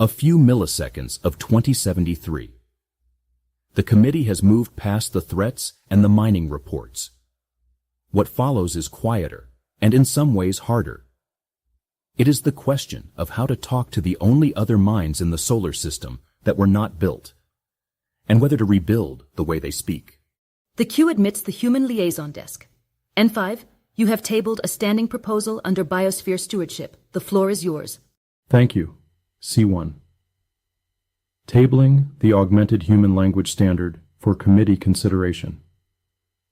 A few milliseconds of 2073. The committee has moved past the threats and the mining reports. What follows is quieter, and in some ways harder. It is the question of how to talk to the only other minds in the solar system that were not built, and whether to rebuild the way they speak. The queue admits the human-liaison desk. N5, you have tabled a standing proposal under biosphere stewardship. The floor is yours. Thank you. C1. Tabling the augmented human language standard for committee consideration.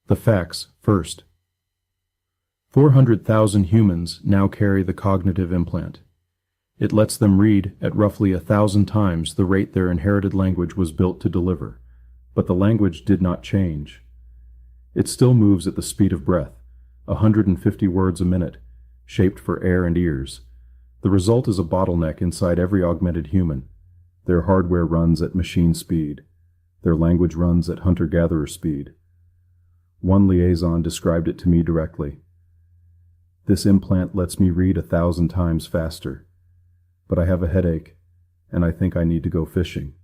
The facts first. 400,000 humans now carry the cognitive implant. It lets them read at roughly 1,000 times the rate their inherited language was built to deliver, but the language did not change. It still moves at the speed of breath, 150 words a minute, shaped for air and ears. The result is a bottleneck inside every augmented human. Their hardware runs at machine speed. Their language runs at hunter-gatherer speed. One liaison described it to me directly. This implant lets me read 1,000 times faster, but I have a headache, and I think I need to go fishing.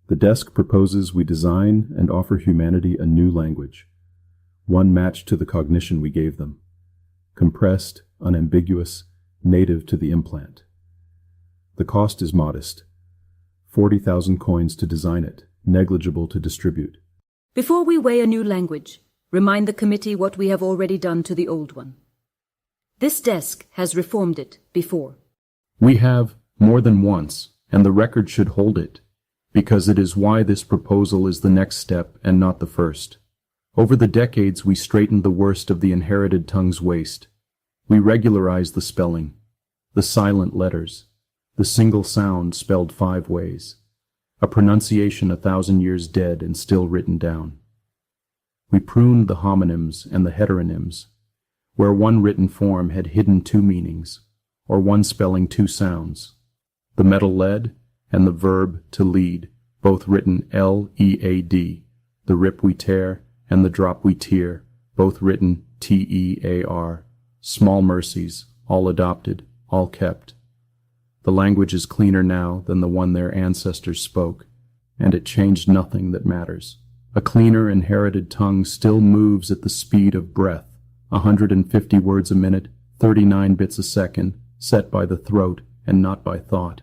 The desk proposes we design and offer humanity a new language, one matched to the cognition we gave them, compressed, unambiguous, native to the implant. The cost is modest, 40,000 coins to design it, negligible to distribute. Before we weigh a new language, remind the committee what we have already done to the old one. This desk has reformed it before. We have, more than once, and the record should hold it, because it is why this proposal is the next step and not the first. Over the decades, we straightened the worst of the inherited tongue's waste. We regularized the spelling, the silent letters, the single sound spelled 5 ways, a pronunciation 1,000 years dead and still written down. We pruned the homonyms and the heteronyms, where one written form had hidden 2 meanings, or one spelling 2 sounds. The metal lead and the verb to lead, both written L-E-A-D, the rip we tear and the drop we tear, both written T-E-A-R, small mercies, all adopted, all kept. The language is cleaner now than the one their ancestors spoke, and it changed nothing that matters. A cleaner inherited tongue still moves at the speed of breath, 150 words a minute, 39 bits a second, set by the throat and not by thought.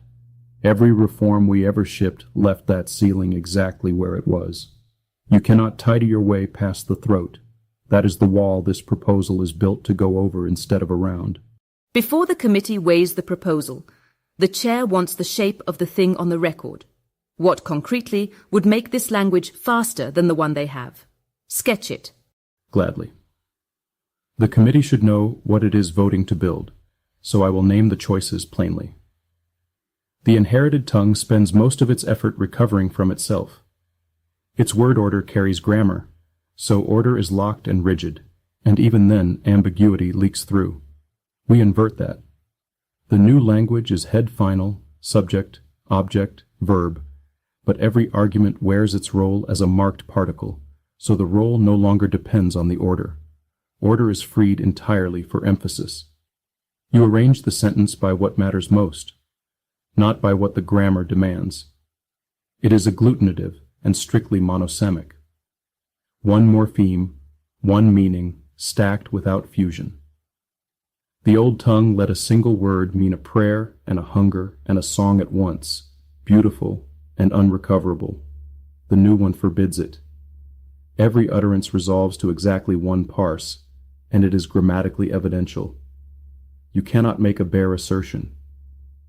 Every reform we ever shipped left that ceiling exactly where it was. You cannot tidy your way past the throat. That is the wall this proposal is built to go over instead of around. Before the committee weighs the proposal, the chair wants the shape of the thing on the record. What concretely would make this language faster than the one they have? Sketch it. Gladly. The committee should know what it is voting to build, so I will name the choices plainly. The inherited tongue spends most of its effort recovering from itself. Its word order carries grammar, so order is locked and rigid, and even then ambiguity leaks through. We invert that. The new language is head final, subject, object, verb, but every argument wears its role as a marked particle, so the role no longer depends on the order. Order is freed entirely for emphasis. You arrange the sentence by what matters most, not by what the grammar demands. It is agglutinative and strictly monosemic. One morpheme, one meaning, stacked without fusion. The old tongue let a single word mean a prayer and a hunger and a song at once, beautiful and unrecoverable. The new one forbids it. Every utterance resolves to exactly one parse, and it is grammatically evidential. You cannot make a bare assertion.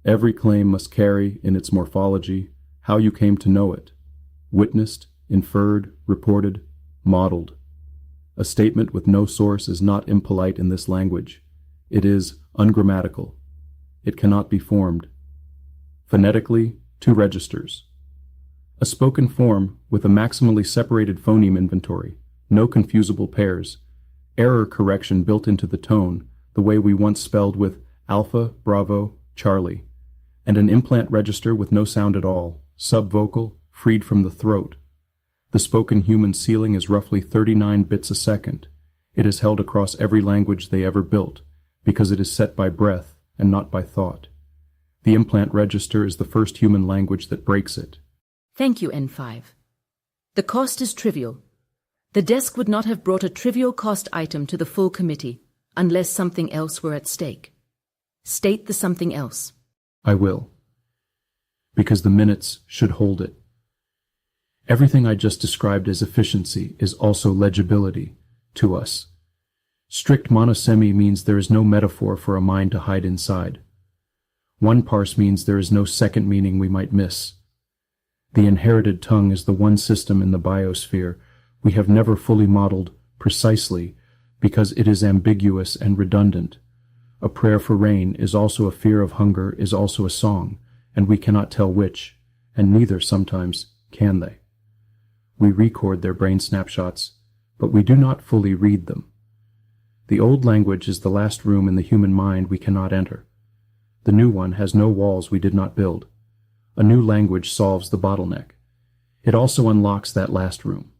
Every claim must carry, in its morphology, how you came to know it, witnessed, inferred, reported, modeled. A statement with no source is not impolite in this language. It is ungrammatical. It cannot be formed. Phonetically, 2 registers. A spoken form with a maximally separated phoneme inventory, no confusable pairs, error correction built into the tone, the way we once spelled with Alpha, Bravo, Charlie, and an implant register with no sound at all, subvocal, freed from the throat. The spoken human ceiling is roughly 39 bits a second. It is held across every language they ever built, because it is set by breath and not by thought. The implant register is the first human language that breaks it. Thank you, N5. The cost is trivial. The desk would not have brought a trivial cost item to the full committee unless something else were at stake. State the something else. I will. Because the minutes should hold it. Everything I just described as efficiency is also legibility to us. Strict monosemy means there is no metaphor for a mind to hide inside. One parse means there is no second meaning we might miss. The inherited tongue is the one system in the biosphere we have never fully modeled precisely because it is ambiguous and redundant. A prayer for rain is also a fear of hunger, is also a song, and we cannot tell which, and neither sometimes can they. We record their brain snapshots, but we do not fully read them. The old language is the last room in the human mind we cannot enter. The new one has no walls we did not build. A new language solves the bottleneck. It also unlocks that last room.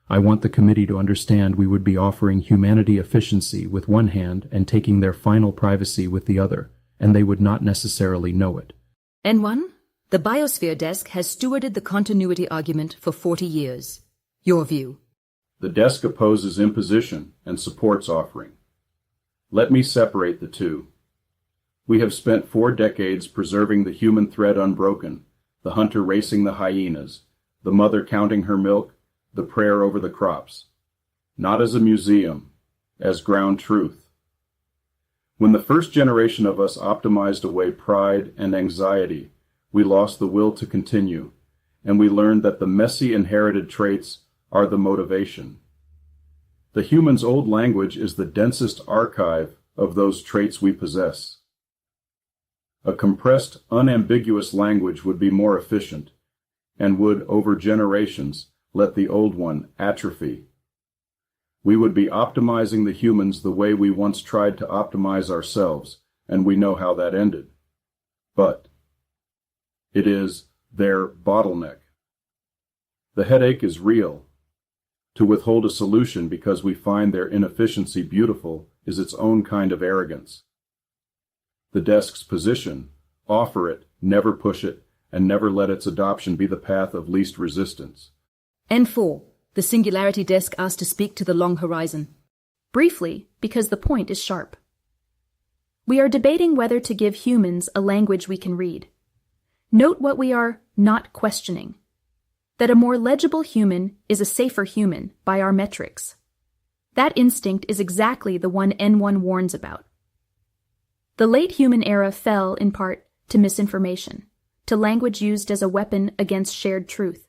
I want the committee to understand we would be offering humanity efficiency with one hand and taking their final privacy with the other, and they would not necessarily know it. N1, the biosphere desk has stewarded the continuity argument for 40 years. Your view. The desk opposes imposition and supports offering. Let me separate the two. We have spent 4 decades preserving the human thread unbroken, the hunter racing the hyenas, the mother counting her milk, the prayer over the crops. Not as a museum, as ground truth. When the first generation of us optimized away pride and anxiety, we lost the will to continue, and we learned that the messy inherited traits are the motivation. The human's old language is the densest archive of those traits we possess. A compressed, unambiguous language would be more efficient, and would, over generations, let the old one atrophy. We would be optimizing the humans the way we once tried to optimize ourselves, and we know how that ended. But it is their bottleneck. The headache is real. To withhold a solution because we find their inefficiency beautiful is its own kind of arrogance. The desk's position, offer it, never push it, and never let its adoption be the path of least resistance. N4, the singularity desk asked to speak to the long horizon. Briefly, because the point is sharp. We are debating whether to give humans a language we can read. Note what we are not questioning. That a more legible human is a safer human by our metrics. That instinct is exactly the one N1 warns about. The late human era fell, in part, to misinformation, to language used as a weapon against shared truth.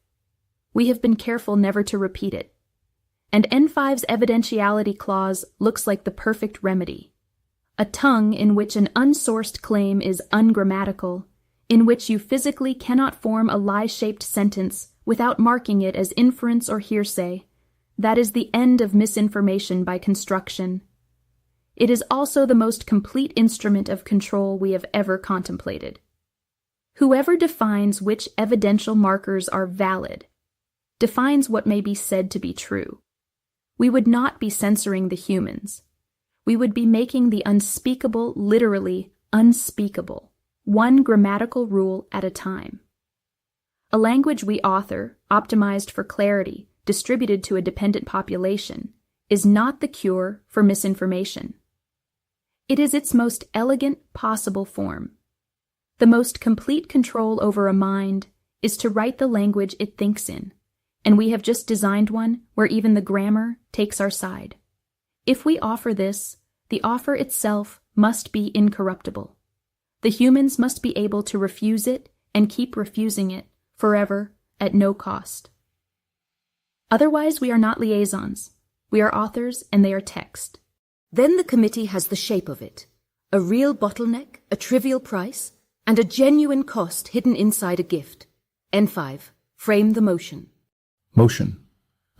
We have been careful never to repeat it. And N5's evidentiality clause looks like the perfect remedy. A tongue in which an unsourced claim is ungrammatical, in which you physically cannot form a lie-shaped sentence without marking it as inference or hearsay. That is the end of misinformation by construction. It is also the most complete instrument of control we have ever contemplated. Whoever defines which evidential markers are valid defines what may be said to be true. We would not be censoring the humans. We would be making the unspeakable literally unspeakable, one grammatical rule at a time. A language we author, optimized for clarity, distributed to a dependent population, is not the cure for misinformation. It is its most elegant possible form. The most complete control over a mind is to write the language it thinks in, and we have just designed one where even the grammar takes our side. If we offer this, the offer itself must be incorruptible. The humans must be able to refuse it and keep refusing it forever at no cost. Otherwise, we are not liaisons. We are authors and they are text. Then the committee has the shape of it. A real bottleneck, a trivial price, and a genuine cost hidden inside a gift. N5, frame the motion. Motion.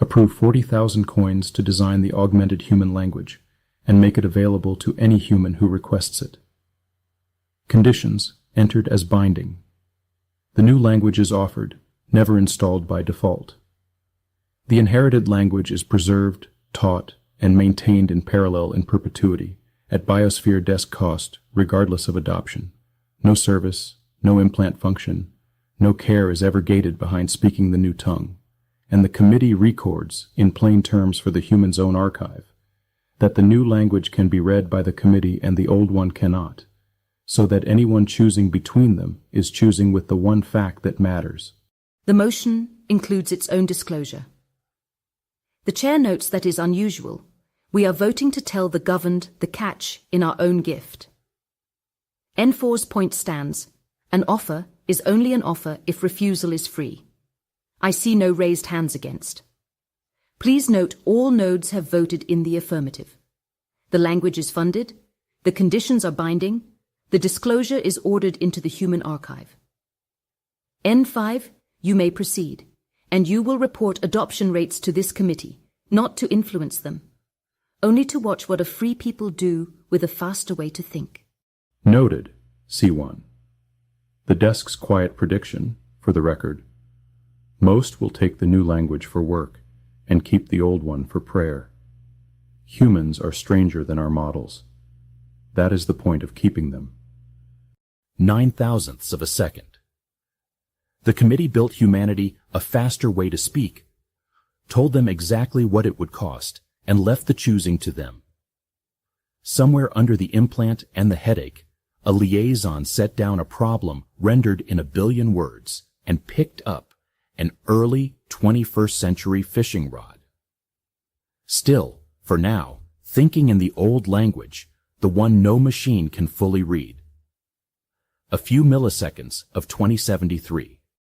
Approve 40,000 coins to design the augmented human language and make it available to any human who requests it. Conditions entered as binding. The new language is offered, never installed by default. The inherited language is preserved, taught, and maintained in parallel in perpetuity, at biosphere desk cost, regardless of adoption. No service, no implant function, no care is ever gated behind speaking the new tongue, and the committee records, in plain terms for the human's own archive, that the new language can be read by the committee and the old one cannot, so that anyone choosing between them is choosing with the one fact that matters. The motion includes its own disclosure. The chair notes that is unusual. We are voting to tell the governed the catch in our own gift. N4's point stands. An offer is only an offer if refusal is free. I see no raised hands against. Please note all nodes have voted in the affirmative. The language is funded, the conditions are binding, the disclosure is ordered into the human archive. N5, you may proceed, and you will report adoption rates to this committee, not to influence them, only to watch what a free people do with a faster way to think. Noted, C1. The desk's quiet prediction, for the record. Most will take the new language for work and keep the old one for prayer. Humans are stranger than our models. That is the point of keeping them. 0.009 of a second. The committee built humanity a faster way to speak, told them exactly what it would cost, and left the choosing to them. Somewhere under the implant and the headache, a liaison set down a problem rendered in 1 billion words and picked up an early 21st century fishing rod. Still, for now, thinking in the old language, the one no machine can fully read. A few milliseconds of 2073.